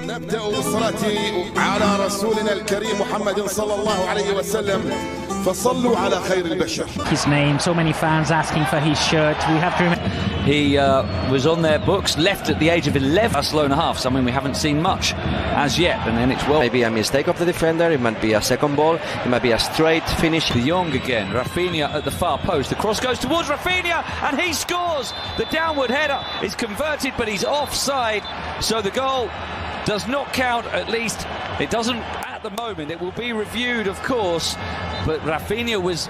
نبدأ بالصلاة على رسولنا الكريم محمد صلى الله عليه وسلم فصلوا على خير البشر. His name, so many fans asking for his shirt. We have to remember he was on their books, left at the age of 11. Barcelona half, something we haven't seen much as yet, and then it's maybe a mistake of the defender. It might be a second ball. It might be a straight finish. De Jong again. Rafinha at the far post. The cross goes towards Rafinha, and he scores. The downward header is converted, but he's offside, so the goal does not count. At least it doesn't at the moment. It will be reviewed, of course, but Rafinha was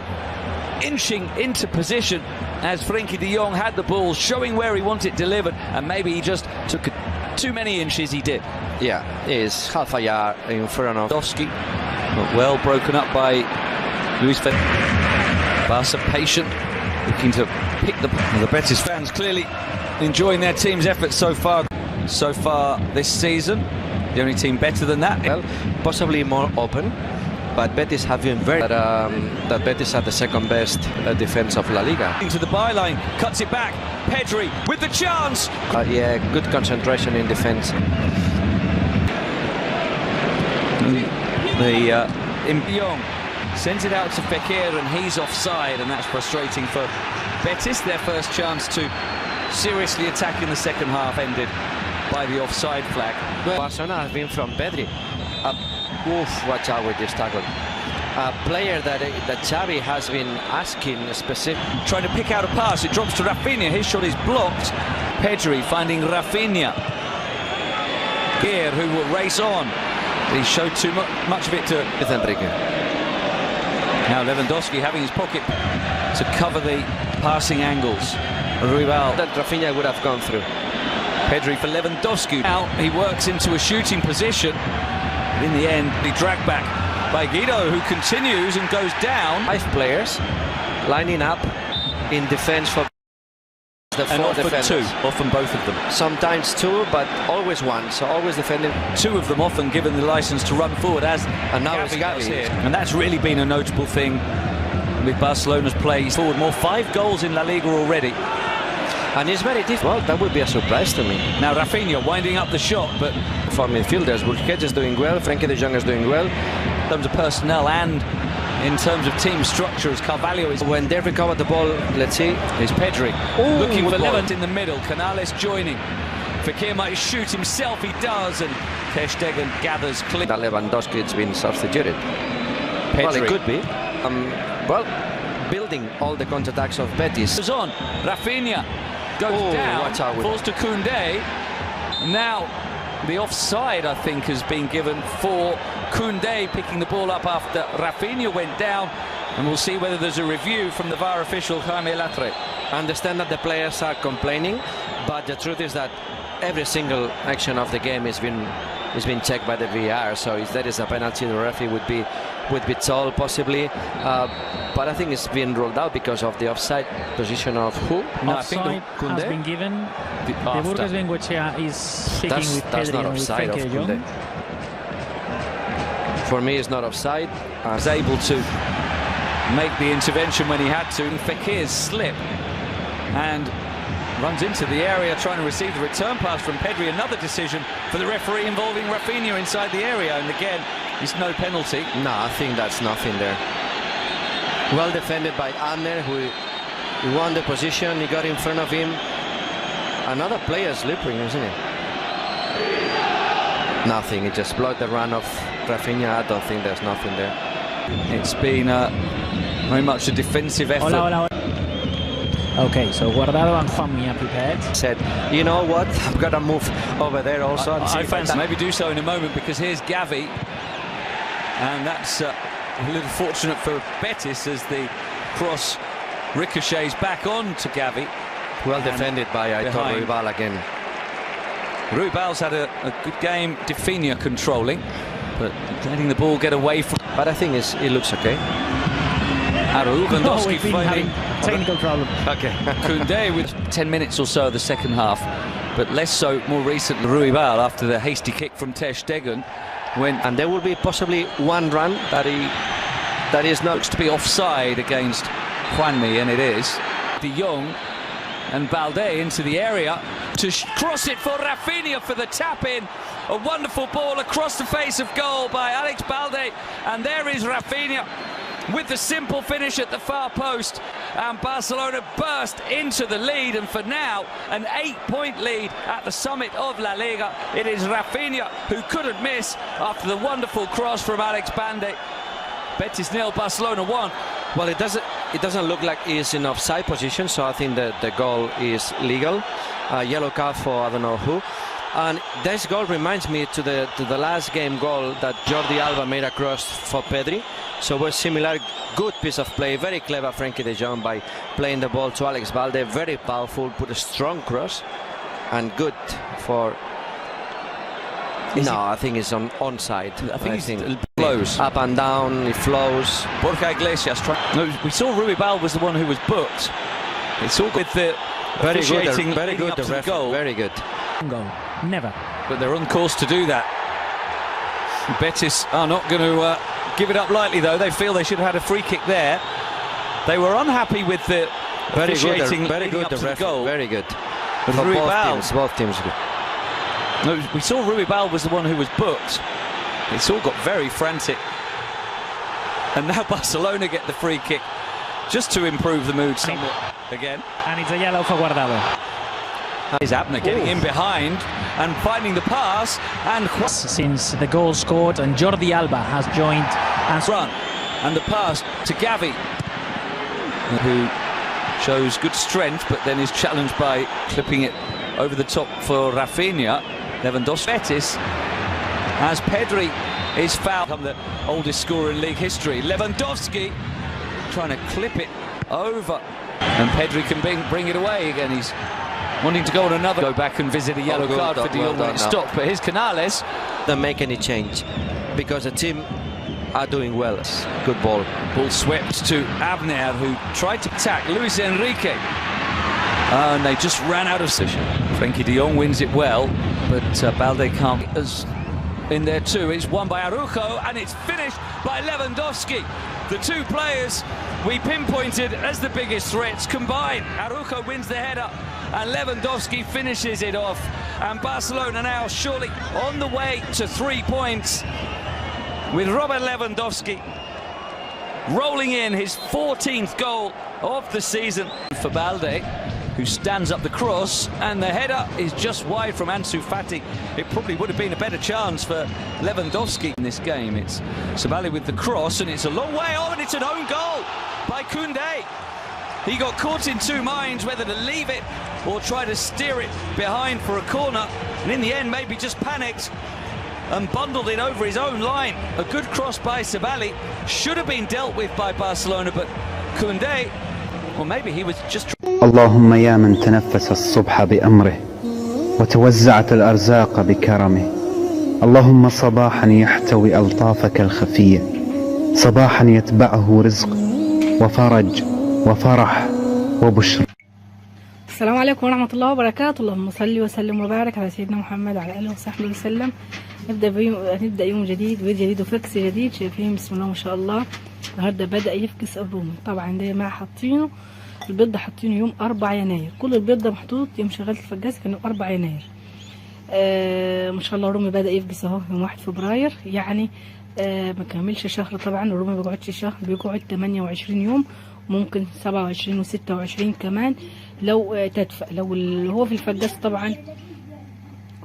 inching into position as Frenkie de Jong had the ball, showing where he wanted it delivered, and maybe he just took too many inches. He did. Yeah, he's half a yard in front of Lewandowski, but well broken up by Luis Fed. Barca patient, looking to pick the Betis fans clearly enjoying their team's efforts so far this season. The only team better than that. Well, possibly more open, but Betis have been very that Betis are the second best defense of La Liga. Into the byline, cuts it back. Pedri with the chance. Yeah, good concentration in defense. Young sends it out to Fekir, and he's offside, and that's frustrating for Betis. Their first chance to seriously attack in the second half ended by the offside flag. Barcelona has been from Pedri. Watch out with this tackle. A player that Xavi has been asking specific. Trying to pick out a pass, it drops to Rafinha. His shot is blocked. Pedri finding Rafinha here, who will race on. He showed too much of it to Enrique. Now Lewandowski having his pocket to cover the passing angles. Rival that Rafinha would have gone through. Pedri for Lewandowski. Now he works into a shooting position. But in the end, he dragged back by Guido, who continues and goes down. 5 players lining up in defense for the 4 defenders. Often both of them. Sometimes 2, but always 1. So always defending. 2 of them often given the license to run forward, as and now it's Gavi here. And that's really been a notable thing with Barcelona's play forward. More 5 goals in La Liga already. And it's very difficult. Well, that would be a surprise to me. Now Rafinha winding up the shot, but for midfielders, Busquets is doing well, Frenkie de Jong is doing well. In terms of personnel and in terms of team structure, as Carvalho is. When they recover the ball, let's see. Is Pedri looking for Levant in the middle. Canales joining. Fekir might shoot himself, he does, and Ter Stegen gathers clear. That Lewandowski has been substituted. Pedri. Well, it could be. Building all the counterattacks of Betis. Goes on. Rafinha goes down, falls to Koundé. Now the offside, I think, has been given for Koundé picking the ball up after Rafinha went down, and we'll see whether there's a review from the VAR official Jaime Latre. I understand that the players are complaining, but the truth is that every single action of the game has been checked by the VAR. So if there is a penalty, the referee would be told possibly, but I think it's been ruled out because of the offside position of who? No, offside has been given. The Burgos Bengoechea is speaking with Pedri. That's not offside of Koundé. For me, it's not offside. I was able to make the intervention when he had to. Fekir's slip and runs into the area trying to receive the return pass from Pedri. Another decision for the referee involving Rafinha inside the area, and again it's no penalty. No, I think that's nothing there. Well defended by Ander, who won the position. He got in front of him. Another player slipping, isn't it? Nothing. He just blocked the run of Rafinha. I don't think there's nothing there. It's been very much a defensive effort. Hola. Okay, so Guardado and Juanmi are prepared. Said, you know what, I've got to move over there also. I fancy maybe do so in a moment, because here's Gavi, and that's a little fortunate for Betis as the cross ricochets back on to Gavi. Well defended by Aitor Ruibal again. Ruibal's had a good game. Rafinha controlling, but letting the ball get away from. But I think it looks okay. Lewandowski finding technical problem. Okay. Koundé with 10 minutes or so of the second half, but less so more recently. Ruibal after the hasty kick from Ter Stegen went, and there will be possibly one run that is not to be offside against Juanmi, and it is. De Jong and Balde into the area to cross it for Rafinha for the tap in, A wonderful ball across the face of goal by Alex Balde, and there is Rafinha with the simple finish at the far post, and Barcelona burst into the lead, and for now an 8-point lead at the summit of La Liga. It is Rafinha who couldn't miss after the wonderful cross from Alex Balde. Betis 0, Barcelona 1. Well, it doesn't look like he's in offside position, so I think that the goal is legal. Yellow card for I don't know who. And this goal reminds me to the last game goal that Jordi Alba made across for Pedri. So it was similar, good piece of play, very clever Frenkie de Jong by playing the ball to Alex Balde, very powerful, put a strong cross, and good for... I think it's onside. I think it flows up and down, it flows. Borja Iglesias no, we saw Ruibal was the one who was booked. It's all with the very good the ref, goal. Very good. Goal. Never. But they're on course to do that. Betis are not going to give it up lightly, though. They feel they should have had a free kick there. They were unhappy with the officiating the ref, goal. Very good. But Both teams good. No, we saw Ruibal was the one who was booked. It's all got very frantic. And now Barcelona get the free kick just to improve the mood somewhat again. And it's a yellow for Guardado. Is Abner getting in behind and finding the pass, and since the goal scored and Jordi Alba has joined and run, and the pass to Gavi, who shows good strength but then is challenged by clipping it over the top for Rafinha. Lewandowski. Betis, as Pedri is fouled, the oldest scorer in league history. Lewandowski trying to clip it over, and Pedri can bring it away again. He's wanting to go on another. Go back and visit a yellow card for De Jong when it stopped. But here's Canales. Don't make any change because the team are doing well. Good ball. Ball swept to Abner, who tried to attack Luis Enrique. And they just ran out of position. Frenkie de Jong wins it well, but Balde can't. As in there too, it's won by Araujo, and it's finished by Lewandowski. The two players we pinpointed as the biggest threats combine. Araujo wins the header, and Lewandowski finishes it off. And Barcelona now surely on the way to 3 points, with Robert Lewandowski rolling in his 14th goal of the season for Balde, who stands up the cross, and the header is just wide from Ansu Fati. It probably would have been a better chance for Lewandowski in this game. It's Sabali with the cross, and it's a long way on, and it's an own goal by Koundé. He got caught in two minds whether to leave it or try to steer it behind for a corner, and in the end maybe just panicked and bundled it over his own line. A good cross by Sabali, should have been dealt with by Barcelona, but Koundé, well, maybe he was just... اللهم يا من تنفس الصبح بأمره وتوزعت الأرزاق بكرمه، اللهم صباحا يحتوي ألطافك الخفية، صباحا يتبعه رزق وفرج وفرح وبشر. السلام عليكم ورحمة الله وبركاته. اللهم صل وسلم وبارك على سيدنا محمد وعلى آله وصحبه وسلم. نبدأ يوم جديد، فيديو جديد وفكس جديد. شايفين بسم الله ما شاء الله النهارده بدأ يفكس الرومي. طبعا ده ما حاطينه البيض ده، حاطينه يوم 4 يناير. كل البيض ده محطوط يوم شغلت الفجاز كان يوم 4 يناير. ما شاء الله الرومي بدأ يفكس اهو يوم 1 فبراير، يعني ما كملش شهر. طبعا الرومي ما بيقعدش شهر، بيقعد 28 يوم، ممكن 27 و26 كمان لو تدفأ، لو اللي هو في الفجاز طبعا.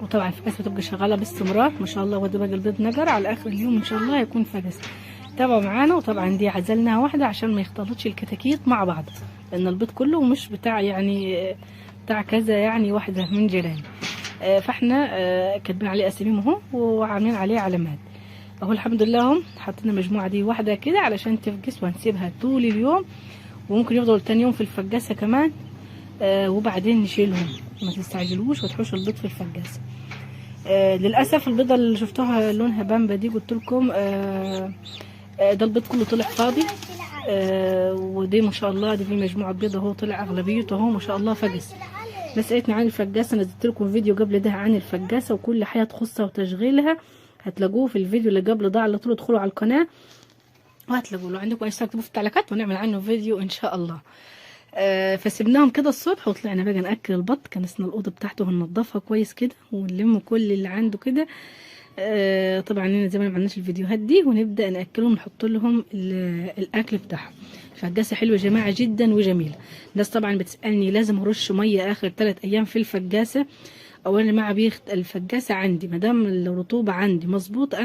وطبعا الفجاز بتبقى شغاله باستمرار ما شاء الله. وده بقى البيض نجر على اخر اليوم ان شاء الله هيكون فجاز. تابعوا معانا. وطبعا دي عزلناها واحده عشان ما يختلطش الكتاكيت مع بعض، لان البيض كله مش بتاع يعني بتاع كذا يعني واحده من جيران. فاحنا كاتبين عليه اساميهم اهو وعاملين عليه علامات اهو. الحمد لله هم حطينا مجموعه دي واحده كده علشان تفجس، وهنسيبها طول اليوم وممكن يفضلوا تاني يوم في الفجاسه كمان. وبعدين نشيلهم، ما تستعجلوش وتحوشوا البيض في الفجاسه. للاسف البيضه اللي شفتوها لونها بامبا دي قلت لكم ده البيض كله طلع فاضي. ودي ما شاء الله دي في مجموعه بيض اهو طلع اغلبيته اهو ما شاء الله فجس. مسألتنا عن الفجاسه نزلت لكم فيديو قبل ده عن الفجاسه وكل حاجه تخصها وتشغيلها، هتلاقوه في الفيديو اللي قبل ده على طول. ادخلوا على القناه وهتلاقوه. لو عندكم اي سؤال اكتبوه في التعليقات ونعمل عنه فيديو ان شاء الله. فسبناهم كده الصبح وطلعنا بقى ناكل البط. كنسنا الاوضه بتاعته وننضفها كويس كده ونلم كل اللي عنده كده. طبعا هنا زي ما ما عملناش الفيديوهات دي، ونبدا ناكلهم ونحط لهم الاكل بتاعهم. فجاسه حلوه يا جماعه جدا وجميله. الناس طبعا بتسالني لازم ارش ميه اخر 3 ايام في الفجاسه. اولا يا جماعه الفجاسه عندي مادام الرطوبه عندي مظبوط انا